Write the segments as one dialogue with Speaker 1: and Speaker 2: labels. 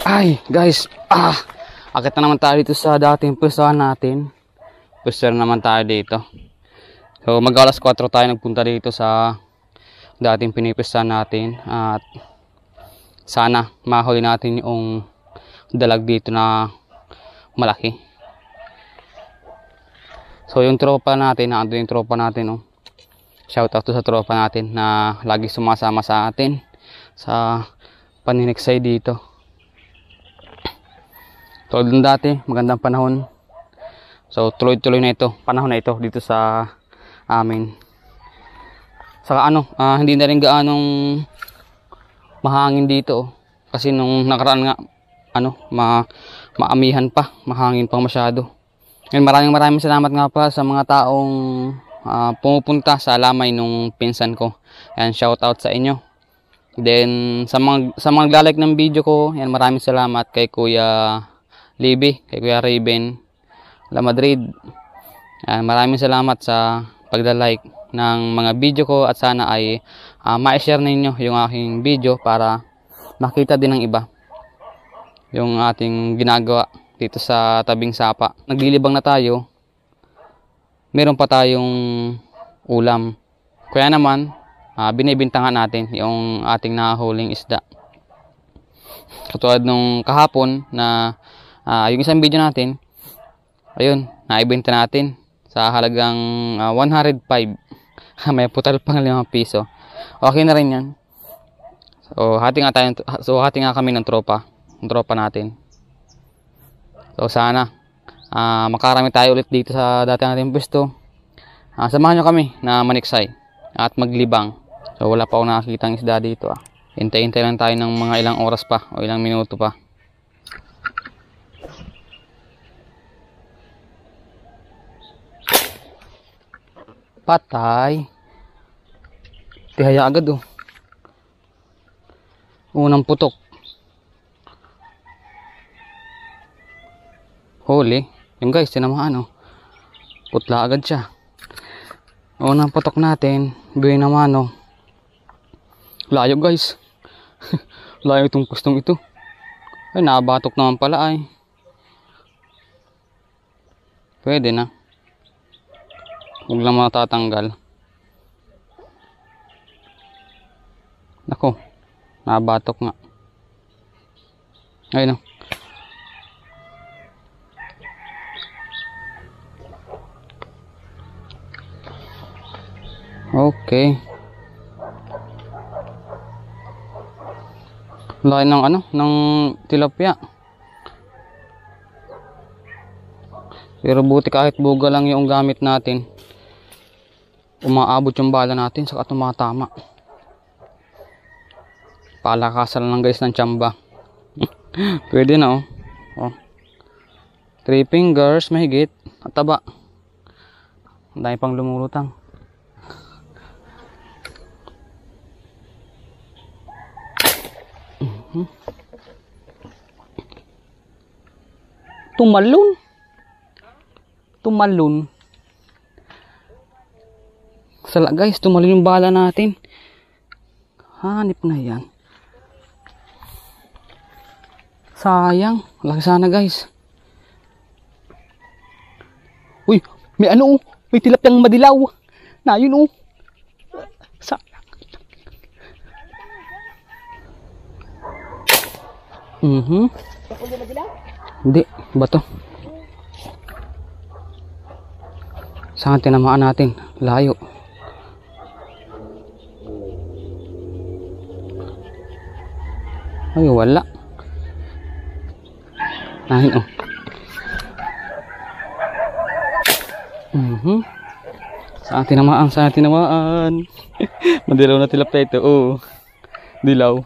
Speaker 1: Ay, guys. Akit na naman tayo dito sa dating pwestuhan natin. Pwesto na naman tayo dito. So, mag-alas 4 tayo nagpunta dito sa dating pinipwestuhan natin. At sana mahuli natin yung dalag dito na malaki. So, yung tropa natin, yung tropa natin, oh. Shout out to sa tropa natin na lagi sumasama sa atin sa paniniksay dito. Tulad ng dati, magandang panahon. So, tuloy-tuloy na ito. Panahon na ito dito sa amin. Saka hindi na rin gaanong mahangin dito. Kasi nung nakaraan nga, maamihan pa. Mahangin pang masyado. And maraming salamat nga pa sa mga taong pumupunta sa lamay nung pinsan ko. Yan, shout out sa inyo. Then, sa mga naglalike ng video ko, yan, maraming salamat kay Kuya Libby, kay Kuya Raven, La Madrid. Maraming salamat sa pagda-like ng mga video ko at sana ay ma-share ninyo yung aking video para makita din ng iba yung ating ginagawa dito sa tabing sapa. Naglilibang na tayo, meron pa tayong ulam. Kaya naman, binibintangan natin yung ating nahuling isda. Katulad nung kahapon na yung isang video natin, ayun, naibenta natin sa halagang 105. May putal pang 5 piso. Okay na rin yan. So, hati nga kami ng tropa natin. So, sana makarami tayo ulit dito sa dati nating pwesto. Samahan nyo kami na maniksay at maglibang. So, wala pa akong nakakitang isda dito. Hintay-hintay lang tayo ng mga ilang oras pa o ilang minuto pa. Patay. Tihaya agad, oh. Unang putok. Huli. Yung guys, tinamaan, oh. Putla agad siya. Unang putok natin. Gawin naman, oh. Layo, guys. Layo itong pustong ito. Ay, nabatok naman pala, ay. Pwede na. Huwag lang matatanggal. Nako, nabatok nga. Ayun, okay. Laki ng tilapia. Pero buti kahit buga lang yung gamit natin, umaabot yung bala natin saka tumatama. Palakasan lang guys ng tsamba. Pwede na, oh. 3 fingers mahigit at taba. Ang dami pang lumulutang. Tumalon. Sala guys, tumalon yung bala natin. Hanip na yan. Sayang. Laki sana guys. Uy, may may tilapyang madilaw. Na yun, oh. Sayang. Hindi, bato. Saan tinamaan natin? Layo. Ay, wala. Ayun, oh. Saan tinamaan? Madilaw na tilapia ito, oh. Dilaw.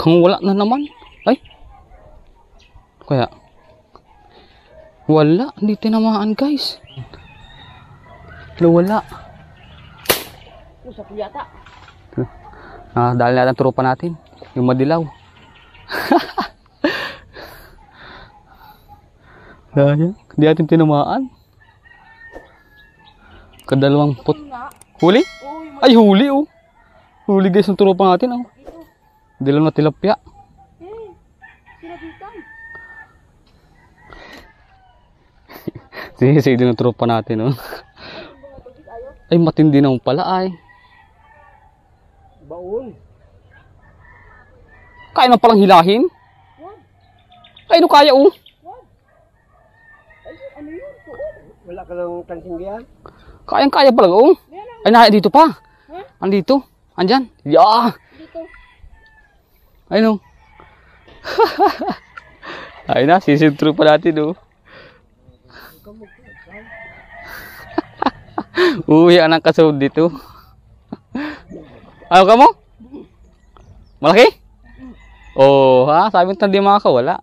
Speaker 1: Kung wala na naman. Ay. Kaya. Wala. Hindi tinamaan guys. Wala.
Speaker 2: Usap yata.
Speaker 1: Dahil natin tropa natin. Yung madilaw. Dahil. Hindi natin tinamaan. Kadalawang put. Huli? Ay, huli oh. Huli guys ng tropa natin oh. Dilaw na tilapia. Sige din ng tropa natin oh. Ay, matindi naman pala ay.
Speaker 2: Baon.
Speaker 1: Kaya na palang hilahin? Kaya no kaya oh.
Speaker 2: Ano yun? Wala ka ng kansinggihan?
Speaker 1: Kayang-kaya pala oh. Ay, dito pa. Andito. Andyan. Yeah.
Speaker 3: Dito.
Speaker 1: Ayun oh. Ay na, sisintro pa natin oh. Uwi ang kasod dito. Ano ka mo? Malaki? Oh, ha? Sabi mo hindi makakawala.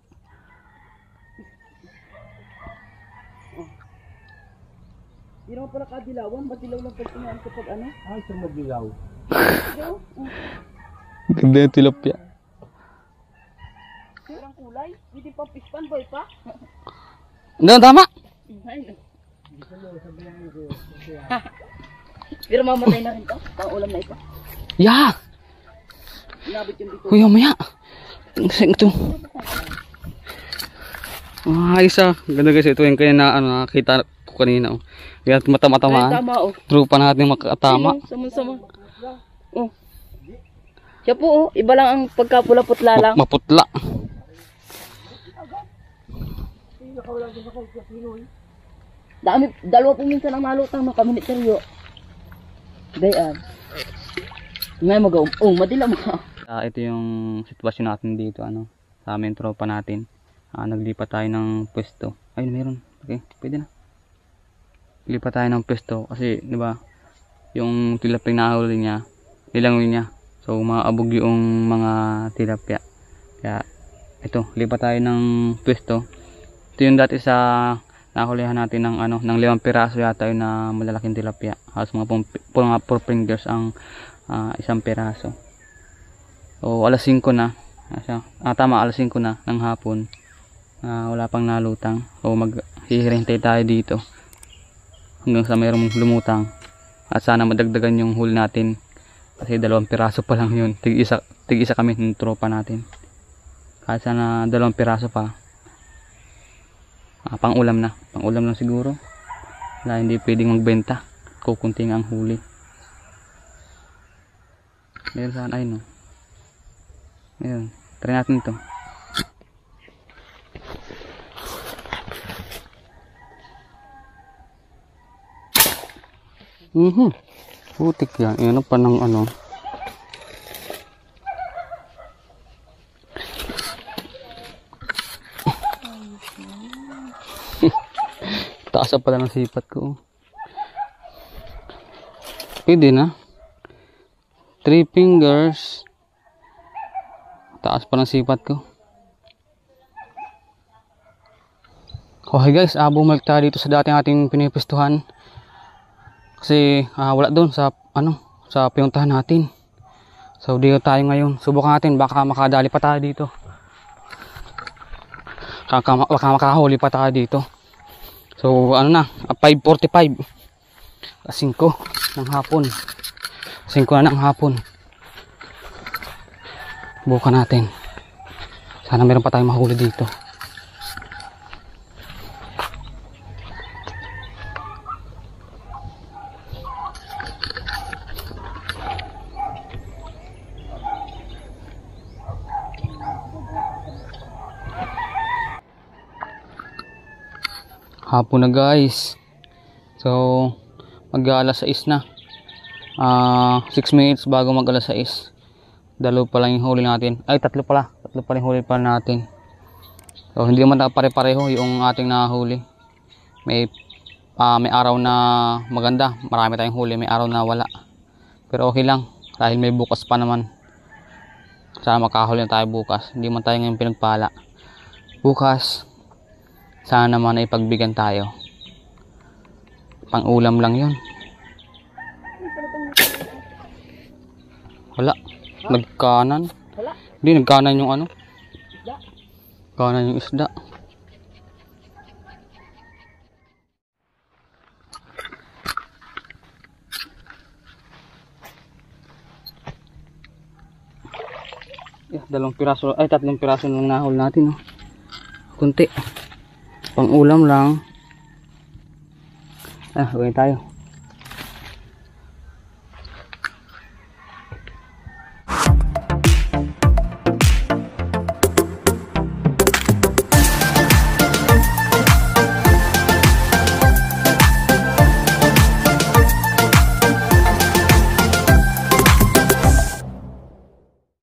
Speaker 3: Hindi naman pala kadilawan. Ba't dilaw lang pagpunaan kapag ano?
Speaker 2: Ay, sa madilaw.
Speaker 1: Ganda yung tilapia.
Speaker 3: Walang kulay. Hindi pa pispan boy pa.
Speaker 1: Hindi, tama.
Speaker 3: Pero mamatay na rin to. Pang ulam na ito.
Speaker 1: Yeah.
Speaker 3: Inabot yung dito.
Speaker 1: Uy, maya. Ito. Isa. Ganda guys. Ito yung kaya na nakita ko kanina. Oh. Kaya mata-matamaan.
Speaker 3: Tama oh.
Speaker 1: Trupa natin makatama.
Speaker 3: Sama-sama. Oh. Siya po oh. Iba lang ang pagkapula-putla lang.
Speaker 1: Maputla.
Speaker 3: Dalawa po minsan ang nalutang ng kaministeryo. Dayan. Ngayon mag-aum. Oh, madila mo ka.
Speaker 1: Ito yung sitwasyon natin dito. Sa aming tropa natin. Naglipat tayo ng pwesto. Ayun, meron. Okay, pwede na. Lipat tayo ng pwesto. Kasi, di ba, yung tilapia nahuli niya, nilangoy niya. So, maabog yung mga tilapia. Kaya, ito, lipat tayo ng pwesto. Ito yung dati sa nahulihan natin ng ng 5 piraso yata yun na malalaking tilapia. Halos mga 4 fingers ang isang piraso. So alas 5 na. Tama, alas 5 na ng hapon. Wala pang nalutang. So maghihintay tayo dito hanggang sa mayroong lumutang. At sana madagdagan yung huli natin. Kasi 2 piraso pa lang yun. Tig-isa kami ng tropa natin. Kahit sana 2 piraso pa. Pang-ulam na. Pang-ulam lang siguro. Wala, hindi pwedeng magbenta. Kukunting ang huli. Meron saan, ayun no. Meron. Try natin ito. Putik yan. Ano pa ng taas pala ng sipat ko. Pwede na. 3 fingers. Taas pa ng sipat ko. Okay guys, bumalik tayo dito sa dating ating pinipistuhan. Kasi wala doon sa sa pinuntahan natin. So dito tayo ngayon. Subukan natin, baka makadali pa tayo dito. Baka makahuli pa tayo dito. So, 5:45. 5 ng hapon. 5 na ng hapon. Bukan natin. Sana meron pa tayong mahuli dito. Hapon na guys. So mag-alas 6 na. 6 minutes bago mag-alas 6. 2 pa lang yung huli natin. Ay 3 pala. 3 pa yung huli pa natin. So hindi naman pare-pareho yung ating nahuli. May araw na maganda. Marami tayong huli. May araw na wala. Pero okay lang. Dahil may bukas pa naman. Sana makahuli na tayo bukas. Hindi man tayo ngayon pinagpala. Bukas sana naman ay pagbigyan tayo. Pang-ulam lang yun. Wala. Nagkanan. Hindi, nagkanan yung kanan yung isda. 2 piraso, ay 3 piraso lang nahol natin, oh. Kunti. Pang ulam lang. Gawin tayo.